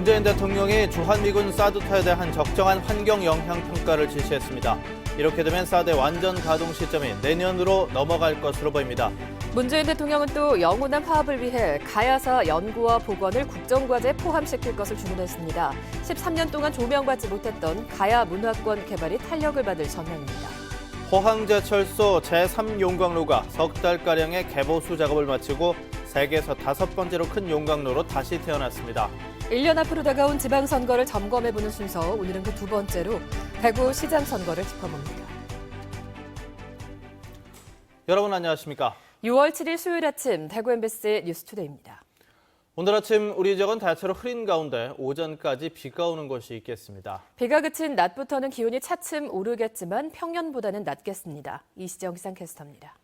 문재인 대통령이 주한미군 사드타에 대한 적정한 환경 영향 평가를 지시했습니다. 이렇게 되면 사드의 완전 가동 시점이 내년으로 넘어갈 것으로 보입니다. 문재인 대통령은 또 영호남 화합을 위해 가야사 연구와 복원을 국정과제에 포함시킬 것을 주문했습니다. 13년 동안 조명받지 못했던 가야 문화권 개발이 탄력을 받을 전망입니다. 포항제철소 제3용광로가 석 달가량의 개보수 작업을 마치고 세계에서 5번째로 큰 용광로로 다시 태어났습니다. 1년 앞으로 다가온 지방선거를 점검해보는 순서, 오늘은 그 두 번째로 대구 시장 선거를 짚어봅니다. 여러분 안녕하십니까? 6월 7일 수요일 아침 대구 MBC 뉴스투데이입니다. 오늘 아침 우리 지역은 대체로 흐린 가운데 오전까지 비가 오는 곳이 있겠습니다. 비가 그친 낮부터는 기온이 차츰 오르겠지만 평년보다는 낮겠습니다. 이시정 기상캐스터입니다.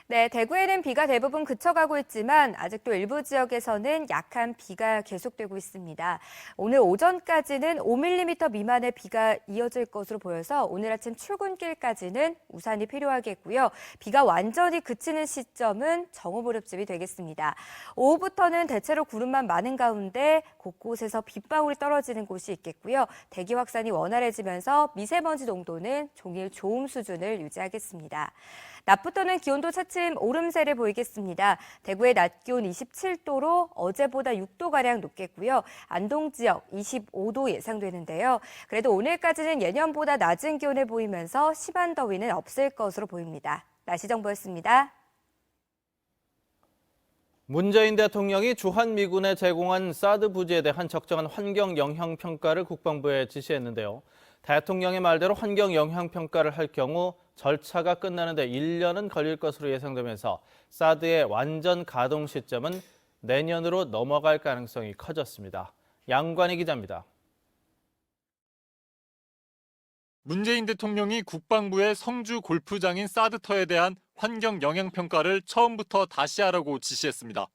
네, 대구에는 비가 대부분 그쳐가고 있지만 아직도 일부 지역에서는 약한 비가 계속되고 있습니다. 오늘 오전까지는 5mm 미만의 비가 이어질 것으로 보여서 오늘 아침 출근길까지는 우산이 필요하겠고요. 비가 완전히 그치는 시점은 정오 무렵쯤이 되겠습니다. 오후부터는 대체로 구름만 많은 가운데 곳곳에서 빗방울이 떨어지는 곳이 있겠고요. 대기 확산이 원활해지면서 미세먼지 농도는 종일 좋음 수준을 유지하겠습니다. 낮부터는 기온도 차츰 오름세를 보이겠습니다. 대구의 낮 기온 27도로 어제보다 6도가량 높겠고요. 안동 지역 25도 예상되는데요. 그래도 오늘까지는 예년보다 낮은 기온을 보이면서 심한 더위는 없을 것으로 보입니다. 날씨 정보였습니다. 문재인 대통령이 주한미군에 제공한 사드 부지에 대한 적정한 환경 영향 평가를 국방부에 지시했는데요. 대통령의 말대로 환경 영향 평가를 할 경우 절차가 끝나는데 1년은 걸릴 것으로 예상되면서 사드의 완전 가동 시점은 내년으로 넘어갈 가능성이 커졌습니다. 양관희 기자입니다. 문재인 대통령이 국방부의 성주 골프장인 사드터에 대한 환경 영향 평가를 처음부터 다시 하라고 지시했습니다.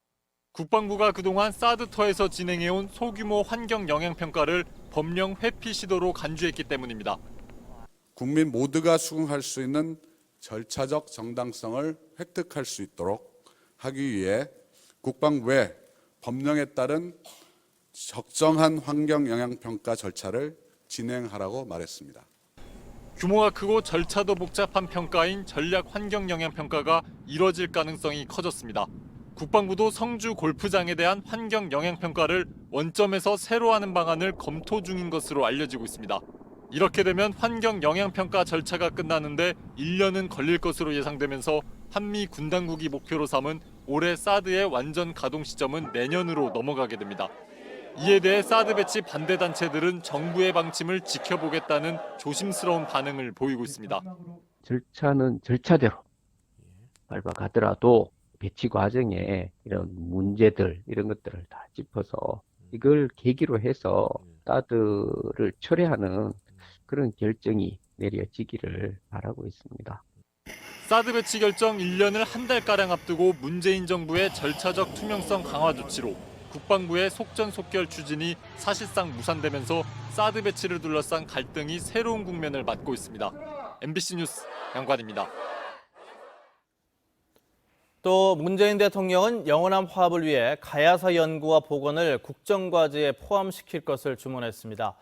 국방부가 그동안 사드터에서 진행해온 소규모 환경 영향 평가를 법령 회피 시도로 간주했기 때문입니다. 국민 모두가 수긍할 수 있는 절차적 정당성을 획득할 수 있도록 하기 위해 국방부에 법령에 따른 적정한 환경 영향 평가 절차를 진행하라고 말했습니다. 규모가 크고 절차도 복잡한 평가인 전략 환경 영향 평가가 이뤄질 가능성이 커졌습니다. 국방부도 성주 골프장에 대한 환경 영향 평가를 원점에서 새로 하는 방안을 검토 중인 것으로 알려지고 있습니다. 이렇게 되면 환경 영향 평가 절차가 끝나는데 1년은 걸릴 것으로 예상되면서 한미 군당국이 목표로 삼은 올해 사드의 완전 가동 시점은 내년으로 넘어가게 됩니다. 이에 대해 사드 배치 반대 단체들은 정부의 방침을 지켜보겠다는 조심스러운 반응을 보이고 있습니다. 절차는 절차대로 밟아가더라도 배치 과정에 이런 문제들, 이런 것들을 다 짚어서 이걸 계기로 해서 사드를 철회하는 그런 결정이 내려지기를 바라고 있습니다. 사드 배치 결정 1년을 한 달가량 앞두고 문재인 정부의 절차적 투명성 강화 조치로 국방부의 속전속결 추진이 사실상 무산되면서 사드 배치를 둘러싼 갈등이 새로운 국면을 맞고 있습니다. MBC 뉴스 양관입니다. 또 문재인 대통령은 영호남 화합을 위해 가야사 연구와 복원을 국정과제에 포함시킬 것을 주문했습니다.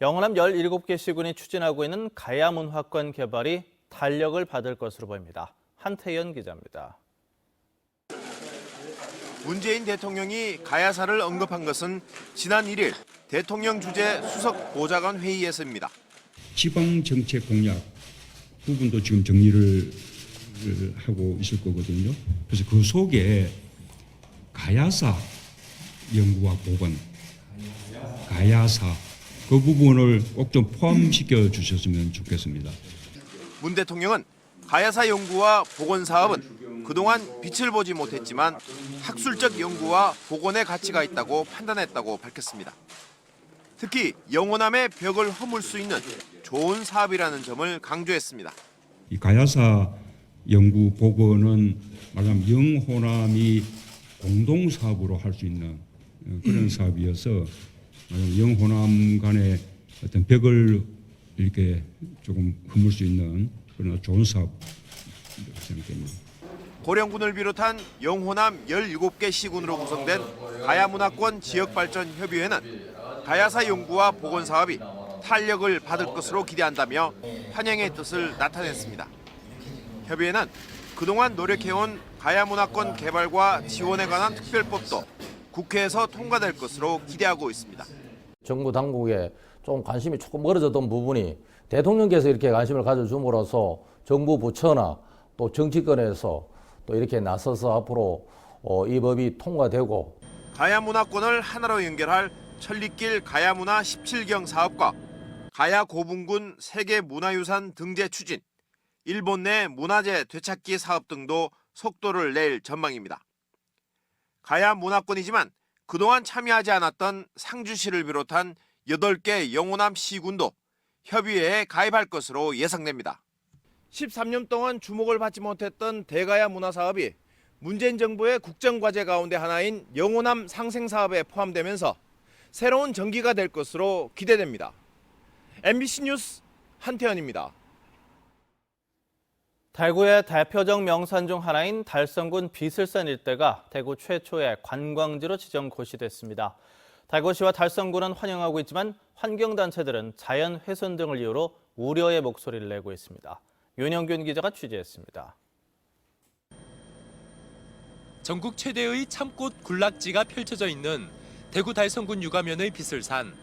영호남 17개 시군이 추진하고 있는 가야문화권 개발이 탄력을 받을 것으로 보입니다. 한태연 기자입니다. 문재인 대통령이 가야사를 언급한 것은 지난 1일 대통령 주재 수석 보좌관 회의에서입니다. 지방정책 공약 부분도 지금 정리를 하고 있을 거거든요. 그래서 그 속에 가야사 연구와 복원, 가야사 그 부분을 꼭 좀 포함시켜 주셨으면 좋겠습니다. 문 대통령은 가야사 연구와 복원 사업은 그동안 빛을 보지 못했지만 학술적 연구와 복원의 가치가 있다고 판단했다고 밝혔습니다. 특히 영호남의 벽을 허물 수 있는 좋은 사업이라는 점을 강조했습니다. 이 가야사 연구 복원은 말하자면 영호남이 공동 사업으로 할 수 있는 그런 사업이어서 영호남 간의 어떤 벽을 이렇게 조금 허물 수 있는 그런 좋은 사업 생각됩니다. 고령군을 비롯한 영호남 17개 시군으로 구성된 가야문화권 지역발전협의회는 가야사 연구와 복원 사업이 탄력을 받을 것으로 기대한다며 환영의 뜻을 나타냈습니다. 협의회는 그동안 노력해온 가야문화권 개발과 지원에 관한 특별법도 국회에서 통과될 것으로 기대하고 있습니다. 정부 당국에 좀 관심이 조금 멀어졌던 부분이 대통령께서 이렇게 관심을 가져줌으로써 정부 부처나 또 정치권에서 또 이렇게 나서서 앞으로 이 법이 통과되고 가야문화권을 하나로 연결할 천리길 가야문화 17경 사업과 가야 고분군 세계문화유산 등재 추진, 일본 내 문화재 되찾기 사업 등도 속도를 낼 전망입니다. 가야문화권이지만 그동안 참여하지 않았던 상주시를 비롯한 8개 영호남 시군도 협의회에 가입할 것으로 예상됩니다. 13년 동안 주목을 받지 못했던 대가야 문화사업이 문재인 정부의 국정과제 가운데 하나인 영호남 상생사업에 포함되면서 새로운 전기가 될 것으로 기대됩니다. MBC 뉴스 한태현입니다. 대구의 대표적 명산 중 하나인 달성군 비슬산 일대가 대구 최초의 관광지로 지정 고시됐습니다. 대구시와 달성군은 환영하고 있지만 환경단체들은 자연 훼손 등을 이유로 우려의 목소리를 내고 있습니다. 윤영균 기자가 취재했습니다. 전국 최대의 참꽃 군락지가 펼쳐져 있는 대구 달성군 유가면의 비슬산.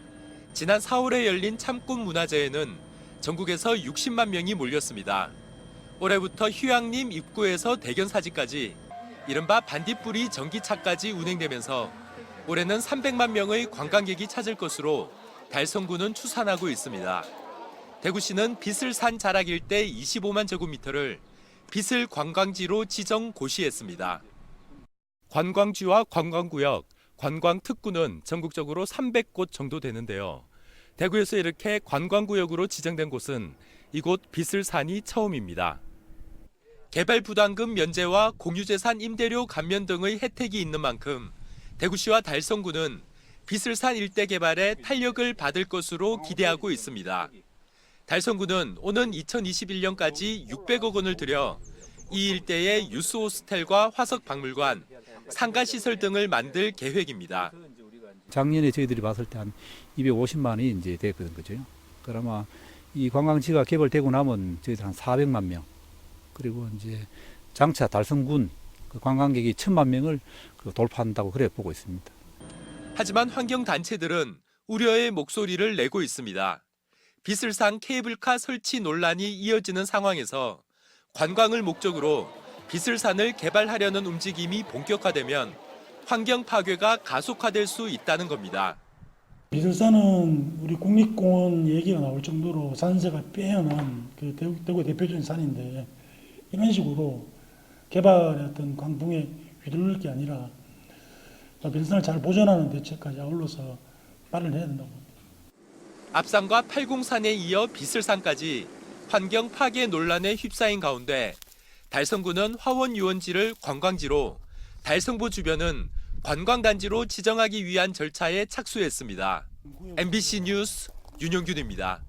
지난 4월에 열린 참꽃 문화제에는 전국에서 60만 명이 몰렸습니다. 올해부터 휴양림 입구에서 대견사지까지 이른바 반딧불이 전기차까지 운행되면서 올해는 300만 명의 관광객이 찾을 것으로 달성군은 추산하고 있습니다. 대구시는 비슬산 자락 일대 25만 제곱미터를 비슬 관광지로 지정 고시했습니다. 관광지와 관광구역, 관광특구는 전국적으로 300곳 정도 되는데요. 대구에서 이렇게 관광구역으로 지정된 곳은 이곳 비슬산이 처음입니다. 개발 부담금 면제와 공유재산 임대료 감면 등의 혜택이 있는 만큼 대구시와 달성군은 비슬산 일대 개발에 탄력을 받을 것으로 기대하고 있습니다. 달성군은 오는 2021년까지 600억 원을 들여 이 일대에 유스호스텔과 화석박물관, 상가시설 등을 만들 계획입니다. 작년에 저희들이 봤을 때 한 250만 원이 이제 됐거든, 그죠? 그러면 이 관광지가 개발되고 나면 저희들 한 400만 명, 그리고 이제 장차 달성군 관광객이 1000만 명을 돌파한다고 그래 보고 있습니다. 하지만 환경단체들은 우려의 목소리를 내고 있습니다. 비슬산 케이블카 설치 논란이 이어지는 상황에서 관광을 목적으로 비슬산을 개발하려는 움직임이 본격화되면 환경 파괴가 가속화될 수 있다는 겁니다. 비슬산은 우리 국립공원 얘기가 나올 정도로 산세가 빼어난 그 대구의 대표적인 산인데 이런 식으로 개발의 어떤 광풍에 휘둘릴 게 아니라 비슬산을 잘 보존하는 대책까지 아울러서 마련을 해야 된다고 봅니다. 앞산과 팔공산에 이어 비슬산까지 환경 파괴 논란에 휩싸인 가운데 달성군은 화원 유원지를 관광지로, 달성보 주변은 관광단지로 지정하기 위한 절차에 착수했습니다. MBC 뉴스 윤영균입니다.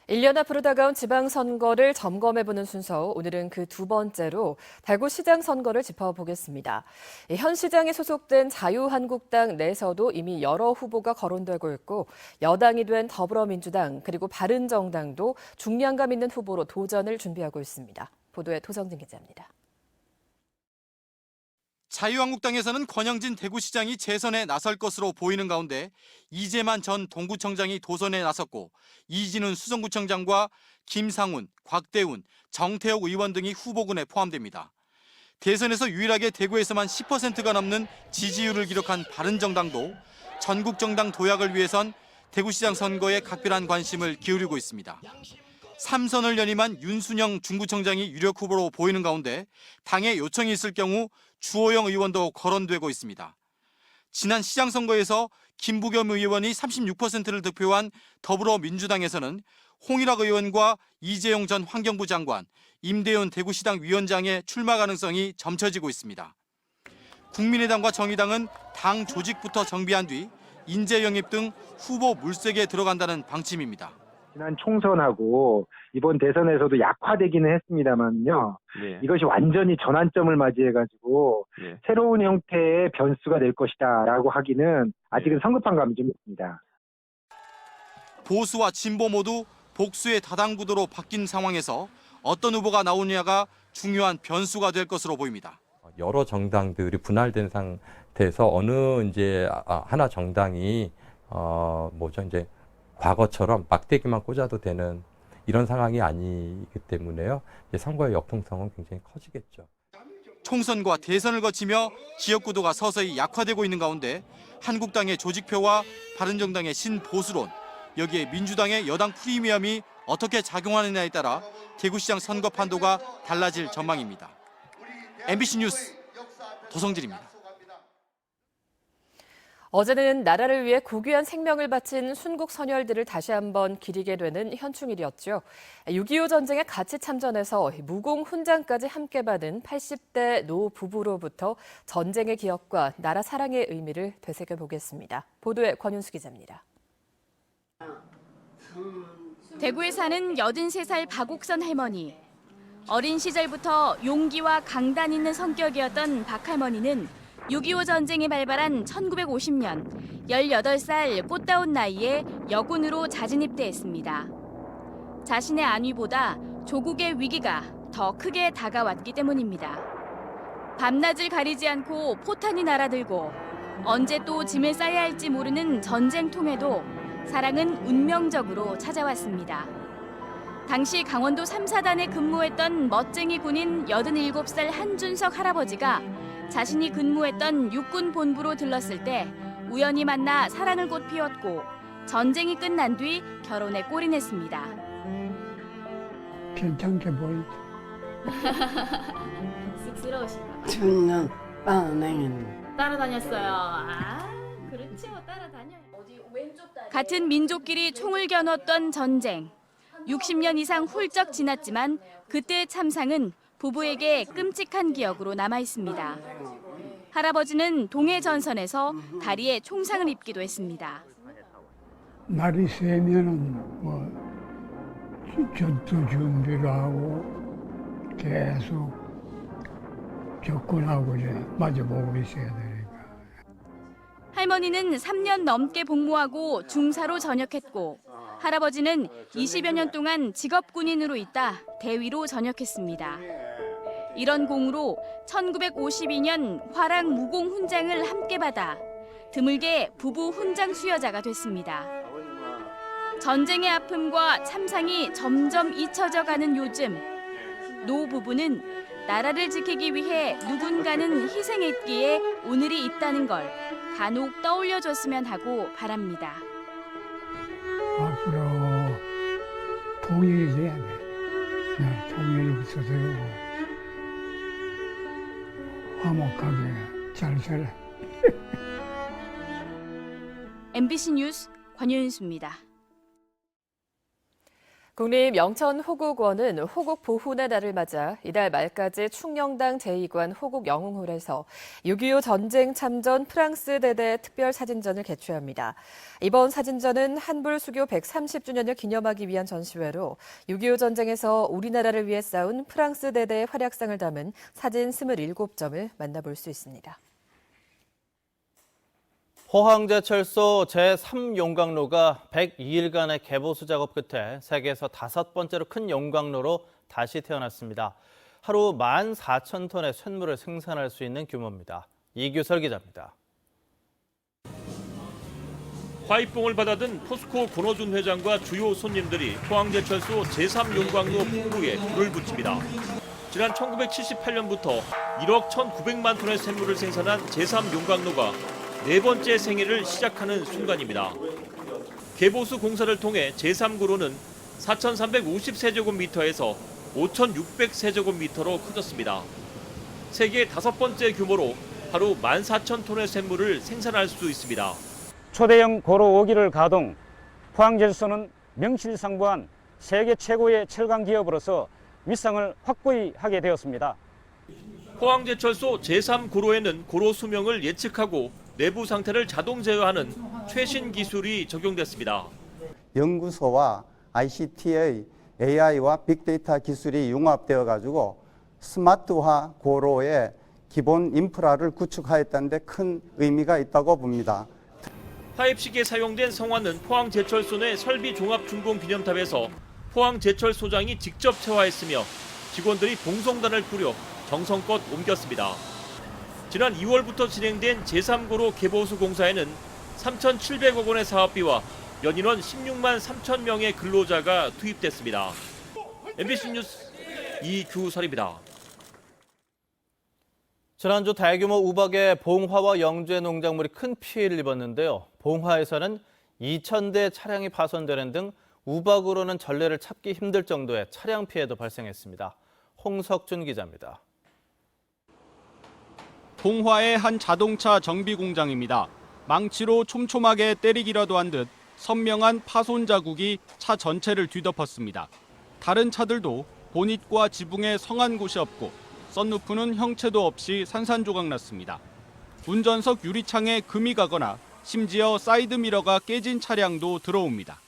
1년 앞으로 다가온 지방선거를 점검해보는 순서, 오늘은 그 두 번째로 대구시장 선거를 짚어보겠습니다. 현 시장에 소속된 자유한국당 내에서도 이미 여러 후보가 거론되고 있고 여당이 된 더불어민주당 그리고 바른정당도 중량감 있는 후보로 도전을 준비하고 있습니다. 보도에 토성진 기자입니다. 자유한국당에서는 권영진 대구시장이 재선에 나설 것으로 보이는 가운데 이재만 전 동구청장이 도전에 나섰고 이진훈 수성구청장과 김상훈, 곽대훈, 정태욱 의원 등이 후보군에 포함됩니다. 대선에서 유일하게 대구에서만 10%가 넘는 지지율을 기록한 바른정당도 전국 정당 도약을 위해선 대구시장 선거에 각별한 관심을 기울이고 있습니다. 3선을 연임한 윤순영 중구청장이 유력 후보로 보이는 가운데 당의 요청이 있을 경우 주호영 의원도 거론되고 있습니다. 지난 시장 선거에서 김부겸 의원이 36%를 득표한 더불어민주당에서는 홍일학 의원과 이재용 전 환경부 장관, 임대윤 대구시당 위원장의 출마 가능성이 점쳐지고 있습니다. 국민의당과 정의당은 당 조직부터 정비한 뒤 인재 영입 등 후보 물색에 들어간다는 방침입니다. 지난 총선하고 이번 대선에서도 약화되기는 했습니다만요. 이것이 완전히 전환점을 맞이해가지고 새로운 형태의 변수가 될 것이다라고 하기는 아직은 성급한 감이 좀 있습니다. 보수와 진보 모두 복수의 다당구도로 바뀐 상황에서 어떤 후보가 나오느냐가 중요한 변수가 될 것으로 보입니다. 여러 정당들이 분할된 상태에서 어느 이제 하나 정당이 이제 과거처럼 막대기만 꽂아도 되는 이런 상황이 아니기 때문에요. 이제 선거의 역통성은 굉장히 커지겠죠. 총선과 대선을 거치며 지역구도가 서서히 약화되고 있는 가운데 한국당의 조직표와 바른정당의 신보수론, 여기에 민주당의 여당 프리미엄이 어떻게 작용하느냐에 따라 대구시장 선거 판도가 달라질 전망입니다. MBC 뉴스 도성진입니다. 어제는 나라를 위해 고귀한 생명을 바친 순국 선열들을 다시 한번 기리게 되는 현충일이었죠. 6.25 전쟁에 같이 참전해서 무공 훈장까지 함께 받은 80대 노 부부로부터 전쟁의 기억과 나라 사랑의 의미를 되새겨보겠습니다. 보도에 권윤수 기자입니다. 대구에 사는 83살 박옥선 할머니. 어린 시절부터 용기와 강단 있는 성격이었던 박 할머니는 6.25 전쟁이 발발한 1950년 18살 꽃다운 나이에 여군으로 자진 입대했습니다. 자신의 안위보다 조국의 위기가 더 크게 다가왔기 때문입니다. 밤낮을 가리지 않고 포탄이 날아들고 언제 또 짐을 싸야 할지 모르는 전쟁통에도 사랑은 운명적으로 찾아왔습니다. 당시 강원도 3사단에 근무했던 멋쟁이 군인 87살 한준석 할아버지가 자신이 근무했던 육군 본부로 들렀을 때 우연히 만나 사랑을 꽃 피웠고 전쟁이 끝난 뒤 결혼에 골인했습니다. 괜찮게 보이죠. 쑥스러우신가? 저는 따라다니는. 따라다녔어요. 그렇지 뭐 따라다녀요. 어디 왼쪽 다리. 같은 민족끼리 총을 겨눴던 전쟁. 60년 이상 훌쩍 지났지만 그때의 참상은 부부에게 끔찍한 기억으로 남아 있습니다. 할아버지는 동해 전선에서 다리에 총상을 입기도 했습니다. 날이 새면은 전투 준비를 하고 계속 접근하고 이제 맞아보고 있어야 되니까. 할머니는 3년 넘게 복무하고 중사로 전역했고 할아버지는 20여 년 동안 직업군인으로 있다 대위로 전역했습니다. 이런 공으로 1952년 화랑 무공 훈장을 함께 받아 드물게 부부 훈장 수여자가 됐습니다. 전쟁의 아픔과 참상이 점점 잊혀져 가는 요즘 노 부부는 나라를 지키기 위해 누군가는 희생했기에 오늘이 있다는 걸 간혹 떠올려줬으면 하고 바랍니다. 앞으로 통일이 돼야 돼. 통일이 있어서 화목하게 잘 살아. MBC 뉴스 권윤수입니다. 국립영천호국원은 호국 보훈의 날을 맞아 이달 말까지 충녕당 제2관 호국 영흥홀에서 6.25 전쟁 참전 프랑스 대대 특별 사진전을 개최합니다. 이번 사진전은 한불 수교 130주년을 기념하기 위한 전시회로 6.25 전쟁에서 우리나라를 위해 싸운 프랑스 대대의 활약상을 담은 사진 27점을 만나볼 수 있습니다. 포항제철소 제3용광로가 102일간의 개보수 작업 끝에 세계에서 5번째로 큰 용광로로 다시 태어났습니다. 하루 14,000톤의 쇳물을 생산할 수 있는 규모입니다. 이규설 기자입니다. 화이뽕을 받아든 포스코 권호준 회장과 주요 손님들이 포항제철소 제3용광로 풍부에 불을 붙입니다. 지난 1978년부터 1억 1,900만 톤의 쇳물을 생산한 제3용광로가 네 번째 생애를 시작하는 순간입니다. 개보수 공사를 통해 제3구로는 4,350세제곱미터에서 5,600세제곱미터로 커졌습니다. 세계 5번째 규모로 하루 14,000톤의 쇳물을 생산할 수 있습니다. 초대형 고로 5기를 가동, 포항제철소는 명실상부한 세계 최고의 철강 기업으로서 위상을 확고히 하게 되었습니다. 포항제철소 제3구로에는 고로 수명을 예측하고 내부 상태를 자동 제어하는 최신 기술이 적용됐습니다. 연구소와 ICT의 AI와 빅데이터 기술이 융합되어 가지고 스마트화 고로의 기본 인프라를 구축하였다는 데 큰 의미가 있다고 봅니다. 화입식에 사용된 성화는 포항제철소 내 설비종합중공기념탑에서 포항제철소장이 직접 체화했으며 직원들이 봉송단을 꾸려 정성껏 옮겼습니다. 지난 2월부터 진행된 제3고로 개보수 공사에는 3,700억 원의 사업비와 연인원 16만 3천 명의 근로자가 투입됐습니다. MBC 뉴스 이규설입니다. 지난주 대규모 우박에 봉화와 영주의 농작물이 큰 피해를 입었는데요. 봉화에서는 2,000대 차량이 파손되는 등 우박으로는 전례를 찾기 힘들 정도의 차량 피해도 발생했습니다. 홍석준 기자입니다. 봉화의 한 자동차 정비 공장입니다. 망치로 촘촘하게 때리기라도 한 듯 선명한 파손 자국이 차 전체를 뒤덮었습니다. 다른 차들도 보닛과 지붕에 성한 곳이 없고 썬루프는 형체도 없이 산산조각 났습니다. 운전석 유리창에 금이 가거나 심지어 사이드미러가 깨진 차량도 들어옵니다.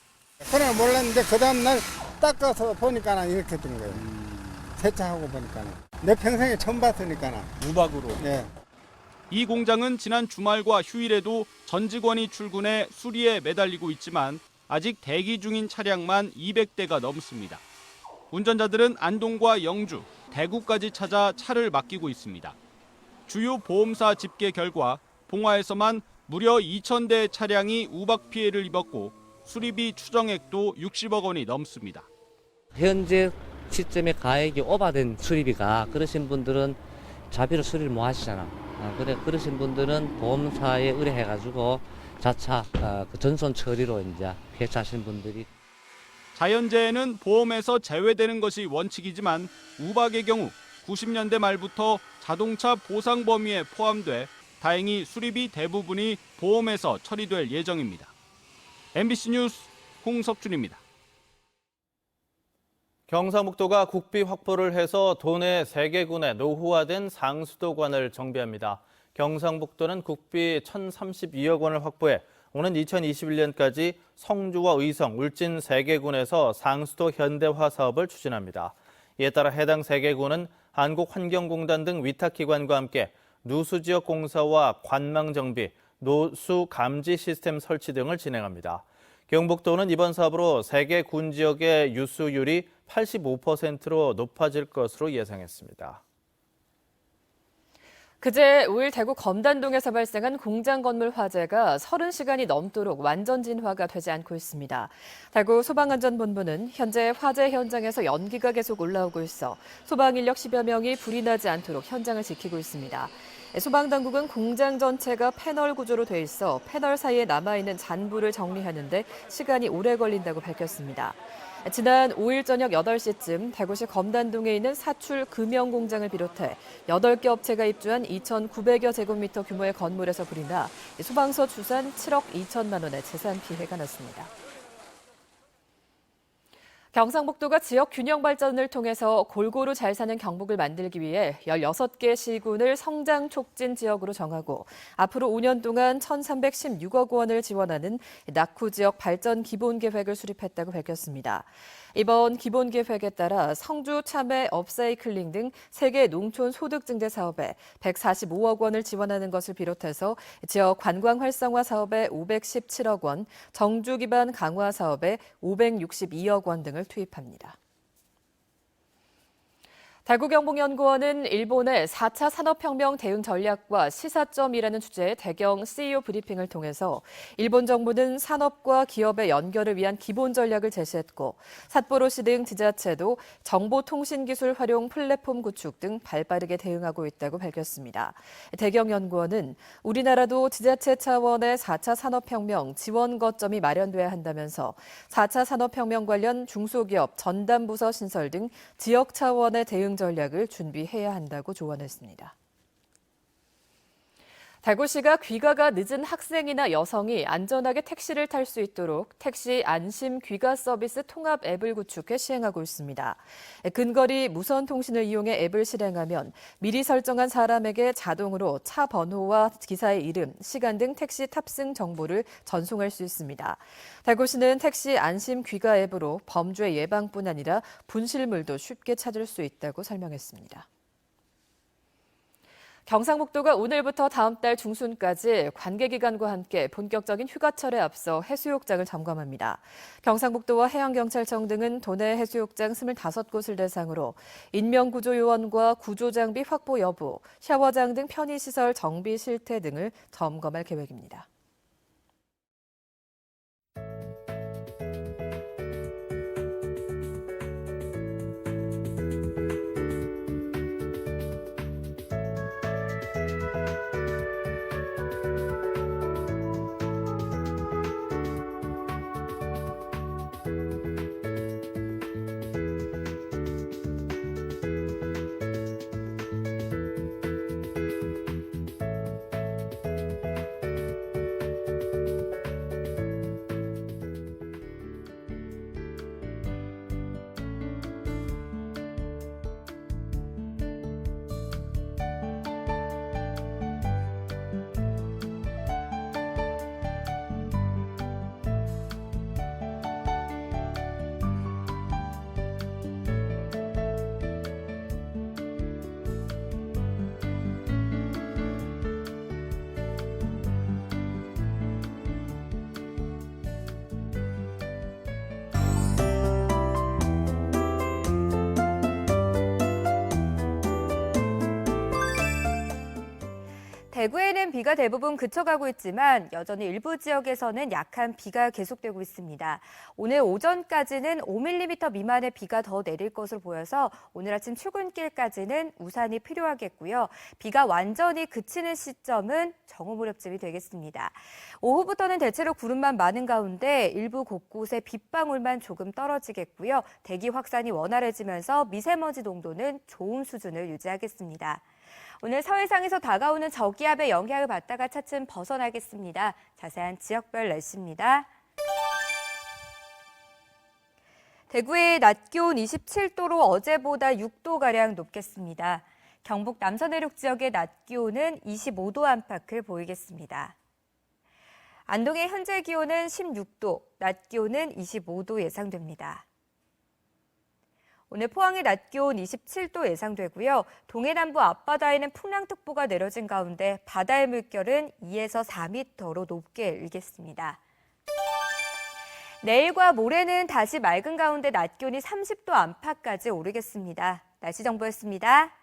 그날 몰랐는데 그 다음날 닦아서 보니까 이렇게 된 거예요. 세차하고 보니까. 내 평생에 처음 봤으니까. 우박으로. 네. 이 공장은 지난 주말과 휴일에도 전 직원이 출근해 수리에 매달리고 있지만 아직 대기 중인 차량만 200대가 넘습니다. 운전자들은 안동과 영주, 대구까지 찾아 차를 맡기고 있습니다. 주요 보험사 집계 결과 봉화에서만 무려 2,000대 차량이 우박 피해를 입었고 수리비 추정액도 60억 원이 넘습니다. 현재 시점에 가액이 오버된 수리비가 그러신 분들은 자비로 수리를 못 하시잖아. 그러신 분들은 보험사에 의뢰해가지고 자차 전손 처리로 이제 회차하시는 분들이. 자연재해는 보험에서 제외되는 것이 원칙이지만 우박의 경우 90년대 말부터 자동차 보상 범위에 포함돼 다행히 수리비 대부분이 보험에서 처리될 예정입니다. MBC 뉴스 홍석준입니다. 경상북도가 국비 확보를 해서 도내 3개 군에 노후화된 상수도관을 정비합니다. 경상북도는 국비 1,032억 원을 확보해 오는 2021년까지 성주와 의성, 울진 3개 군에서 상수도 현대화 사업을 추진합니다. 이에 따라 해당 3개 군은 한국환경공단 등 위탁기관과 함께 누수지역 공사와 관망 정비, 노수 감지 시스템 설치 등을 진행합니다. 경북도는 이번 사업으로 3개 군 지역의 유수율이 85%로 높아질 것으로 예상했습니다. 그제 5일 대구 검단동에서 발생한 공장 건물 화재가 30시간이 넘도록 완전 진화가 되지 않고 있습니다. 대구 소방안전본부는 현재 화재 현장에서 연기가 계속 올라오고 있어 소방 인력 10여 명이 불이 나지 않도록 현장을 지키고 있습니다. 소방당국은 공장 전체가 패널 구조로 돼 있어 패널 사이에 남아있는 잔불을 정리하는 데 시간이 오래 걸린다고 밝혔습니다. 지난 5일 저녁 8시쯤 대구시 검단동에 있는 사출 금형 공장을 비롯해 8개 업체가 입주한 2,900여 제곱미터 규모의 건물에서 불이 나 소방서 추산 7억 2천만 원의 재산 피해가 났습니다. 경상북도가 지역 균형 발전을 통해서 골고루 잘 사는 경북을 만들기 위해 16개 시군을 성장 촉진 지역으로 정하고 앞으로 5년 동안 1,316억 원을 지원하는 낙후 지역 발전 기본계획을 수립했다고 밝혔습니다. 이번 기본계획에 따라 성주 참외 업사이클링 등 3개 농촌 소득 증대 사업에 145억 원을 지원하는 것을 비롯해서 지역 관광 활성화 사업에 517억 원, 정주 기반 강화 사업에 562억 원 등을 투입합니다. 대구경북연구원은 일본의 4차 산업혁명 대응 전략과 시사점이라는 주제의 대경 CEO 브리핑을 통해서 일본 정부는 산업과 기업의 연결을 위한 기본 전략을 제시했고 삿포로시 등 지자체도 정보통신기술 활용 플랫폼 구축 등 발빠르게 대응하고 있다고 밝혔습니다. 대경연구원은 우리나라도 지자체 차원의 4차 산업혁명 지원 거점이 마련돼야 한다면서 4차 산업혁명 관련 중소기업 전담부서 신설 등 지역 차원의 대응 전략을 준비해야 한다고 조언했습니다. 대구시가 귀가가 늦은 학생이나 여성이 안전하게 택시를 탈 수 있도록 택시 안심 귀가 서비스 통합 앱을 구축해 시행하고 있습니다. 근거리 무선 통신을 이용해 앱을 실행하면 미리 설정한 사람에게 자동으로 차 번호와 기사의 이름, 시간 등 택시 탑승 정보를 전송할 수 있습니다. 대구시는 택시 안심 귀가 앱으로 범죄 예방뿐 아니라 분실물도 쉽게 찾을 수 있다고 설명했습니다. 경상북도가 오늘부터 다음 달 중순까지 관계기관과 함께 본격적인 휴가철에 앞서 해수욕장을 점검합니다. 경상북도와 해양경찰청 등은 도내 해수욕장 25곳을 대상으로 인명구조요원과 구조장비 확보 여부, 샤워장 등 편의시설 정비 실태 등을 점검할 계획입니다. 대구에는 비가 대부분 그쳐가고 있지만 여전히 일부 지역에서는 약한 비가 계속되고 있습니다. 오늘 오전까지는 5mm 미만의 비가 더 내릴 것으로 보여서 오늘 아침 출근길까지는 우산이 필요하겠고요. 비가 완전히 그치는 시점은 정오 무렵쯤이 되겠습니다. 오후부터는 대체로 구름만 많은 가운데 일부 곳곳에 빗방울만 조금 떨어지겠고요. 대기 확산이 원활해지면서 미세먼지 농도는 좋은 수준을 유지하겠습니다. 오늘 서해상에서 다가오는 저기압의 영향을 받다가 차츰 벗어나겠습니다. 자세한 지역별 날씨입니다. 대구의 낮 기온 27도로 어제보다 6도가량 높겠습니다. 경북 남서내륙 지역의 낮 기온은 25도 안팎을 보이겠습니다. 안동의 현재 기온은 16도, 낮 기온은 25도 예상됩니다. 오늘 포항의 낮 기온 27도 예상되고요. 동해남부 앞바다에는 풍랑특보가 내려진 가운데 바다의 물결은 2에서 4m로 높게 일겠습니다. 내일과 모레는 다시 맑은 가운데 낮 기온이 30도 안팎까지 오르겠습니다. 날씨 정보였습니다.